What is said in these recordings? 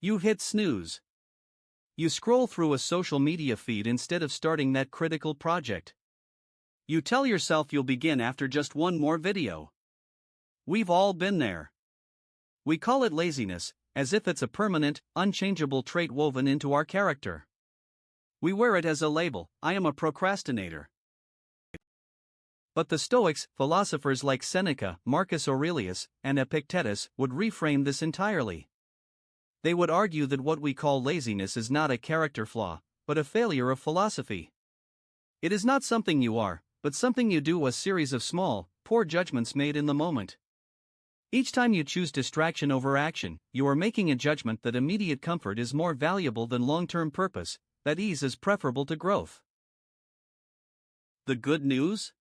You hit snooze. You scroll through a social media feed instead of starting that critical project. You tell yourself you'll begin after just one more video. We've all been there. We call it laziness, as if it's a permanent, unchangeable trait woven into our character. We wear it as a label: I am a procrastinator. But the Stoics, philosophers like Seneca, Marcus Aurelius, and Epictetus, would reframe this entirely. They would argue that what we call laziness is not a character flaw, but a failure of philosophy. It is not something you are, but something you do, a series of small, poor judgments made in the moment. Each time you choose distraction over action, you are making a judgment that immediate comfort is more valuable than long-term purpose, that ease is preferable to growth. The good news?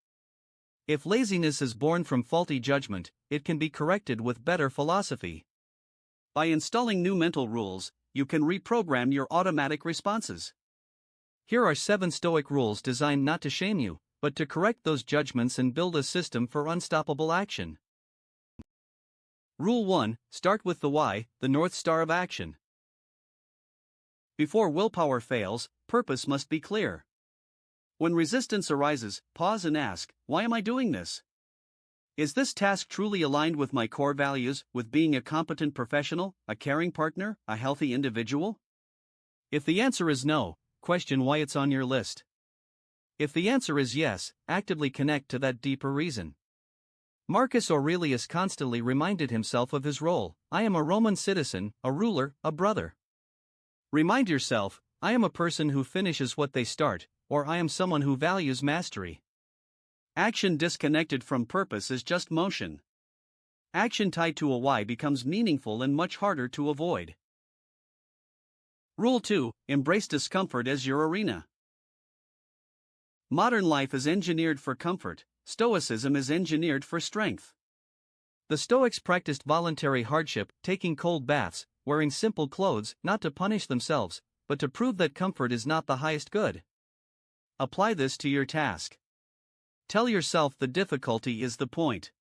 If laziness is born from faulty judgment, it can be corrected with better philosophy. By installing new mental rules, you can reprogram your automatic responses. Here are 7 Stoic rules designed not to shame you, but to correct those judgments and build a system for unstoppable action. Rule 1: Start with the why, the North Star of action. Before willpower fails, purpose must be clear. When resistance arises, pause and ask, why am I doing this? Is this task truly aligned with my core values, with being a competent professional, a caring partner, a healthy individual? If the answer is no, question why it's on your list. If the answer is yes, actively connect to that deeper reason. Marcus Aurelius constantly reminded himself of his role: I am a Roman citizen, a ruler, a brother. Remind yourself, I am a person who finishes what they start, or I am someone who values mastery. Action disconnected from purpose is just motion. Action tied to a why becomes meaningful and much harder to avoid. Rule 2: Embrace discomfort as your arena. Modern life is engineered for comfort. Stoicism is engineered for strength. The Stoics practiced voluntary hardship, taking cold baths, wearing simple clothes, not to punish themselves, but to prove that comfort is not the highest good. Apply this to your task. Tell yourself the difficulty is the point.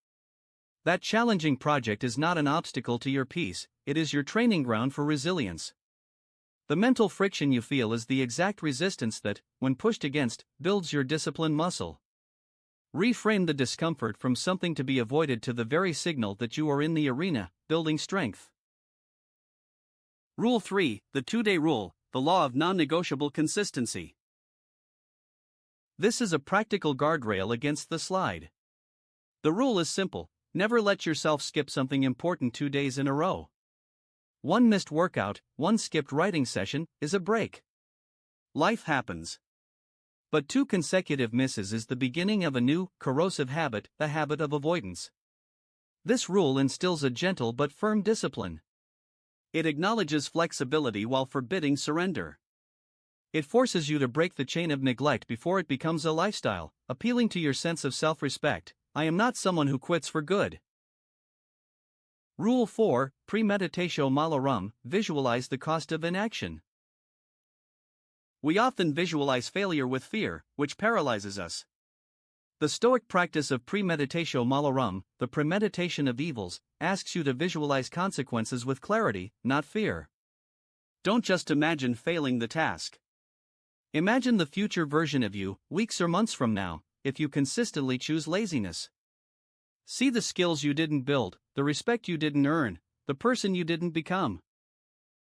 That challenging project is not an obstacle to your peace, it is your training ground for resilience. The mental friction you feel is the exact resistance that, when pushed against, builds your discipline muscle. Reframe the discomfort from something to be avoided to the very signal that you are in the arena, building strength. Rule 3: The 2-day rule, the law of non-negotiable consistency. This is a practical guardrail against the slide. The rule is simple: never let yourself skip something important 2 days in a row. One missed workout, one skipped writing session, is a break. Life happens. But 2 consecutive misses is the beginning of a new, corrosive habit, the habit of avoidance. This rule instills a gentle but firm discipline. It acknowledges flexibility while forbidding surrender. It forces you to break the chain of neglect before it becomes a lifestyle, appealing to your sense of self-respect. I am not someone who quits for good. Rule 4: Premeditatio malorum, visualize the cost of inaction. We often visualize failure with fear, which paralyzes us. The Stoic practice of premeditatio malorum, the premeditation of evils, asks you to visualize consequences with clarity, not fear. Don't just imagine failing the task. Imagine the future version of you, weeks or months from now, if you consistently choose laziness. See the skills you didn't build, the respect you didn't earn, the person you didn't become.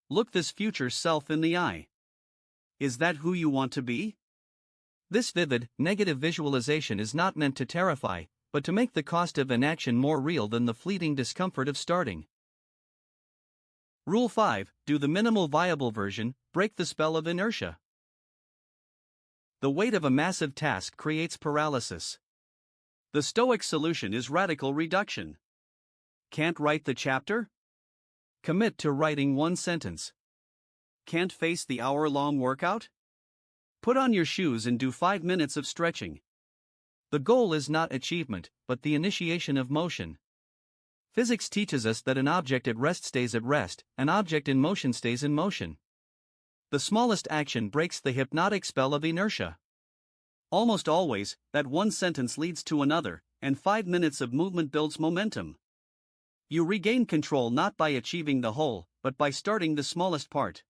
Look this future self in the eye. Is that who you want to be? This vivid, negative visualization is not meant to terrify, but to make the cost of inaction more real than the fleeting discomfort of starting. Rule 5: Do the minimal viable version, break the spell of inertia. The weight of a massive task creates paralysis. The Stoic solution is radical reduction. Can't write the chapter? Commit to writing 1 sentence. Can't face the hour-long workout? Put on your shoes and do 5 minutes of stretching. The goal is not achievement, but the initiation of motion. Physics teaches us that an object at rest stays at rest, an object in motion stays in motion. The smallest action breaks the hypnotic spell of inertia. Almost always, that 1 sentence leads to another, and 5 minutes of movement builds momentum. You regain control not by achieving the whole, but by starting the smallest part.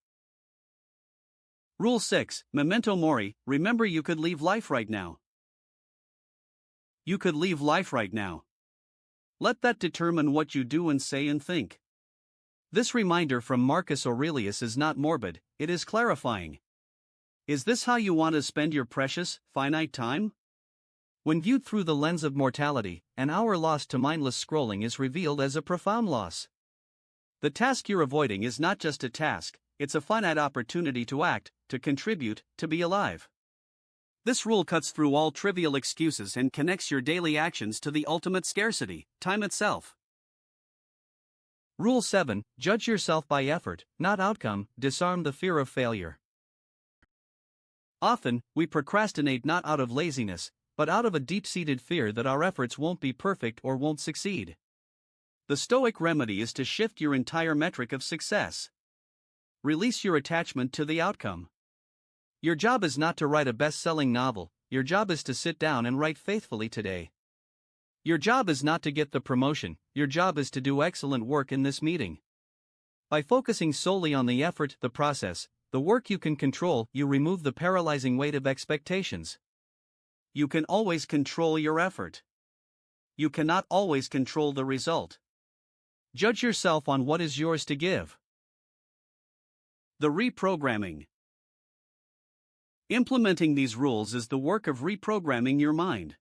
Rule 6, Memento Mori, remember you could leave life right now. You could leave life right now. Let that determine what you do and say and think. This reminder from Marcus Aurelius is not morbid, it is clarifying. Is this how you want to spend your precious, finite time? When viewed through the lens of mortality, an hour lost to mindless scrolling is revealed as a profound loss. The task you're avoiding is not just a task, it's a finite opportunity to act, to contribute, to be alive. This rule cuts through all trivial excuses and connects your daily actions to the ultimate scarcity, time itself. Rule 7, judge yourself by effort, not outcome, disarm the fear of failure. Often, we procrastinate not out of laziness, but out of a deep-seated fear that our efforts won't be perfect or won't succeed. The Stoic remedy is to shift your entire metric of success. Release your attachment to the outcome. Your job is not to write a best-selling novel, your job is to sit down and write faithfully today. Your job is not to get the promotion, your job is to do excellent work in this meeting. By focusing solely on the effort, the process, the work you can control, you remove the paralyzing weight of expectations. You can always control your effort. You cannot always control the result. Judge yourself on what is yours to give. The reprogramming. Implementing these rules is the work of reprogramming your mind.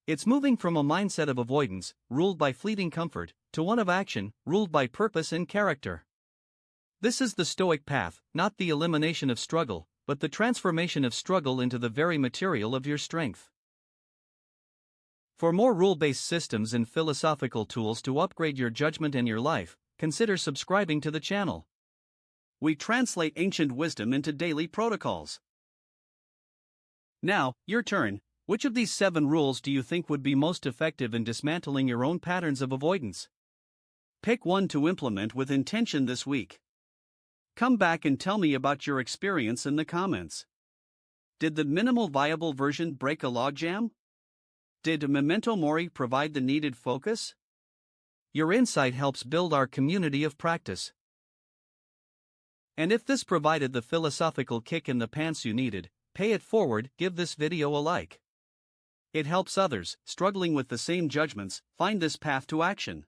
It's moving from a mindset of avoidance, ruled by fleeting comfort, to one of action, ruled by purpose and character. This is the Stoic path, not the elimination of struggle, but the transformation of struggle into the very material of your strength. For more rule-based systems and philosophical tools to upgrade your judgment and your life, consider subscribing to the channel. We translate ancient wisdom into daily protocols. Now, your turn. Which of these 7 rules do you think would be most effective in dismantling your own patterns of avoidance? Pick one to implement with intention this week. Come back and tell me about your experience in the comments. Did the minimal viable version break a logjam? Did Memento Mori provide the needed focus? Your insight helps build our community of practice. And if this provided the philosophical kick in the pants you needed, pay it forward, give this video a like. It helps others, struggling with the same judgments, find this path to action.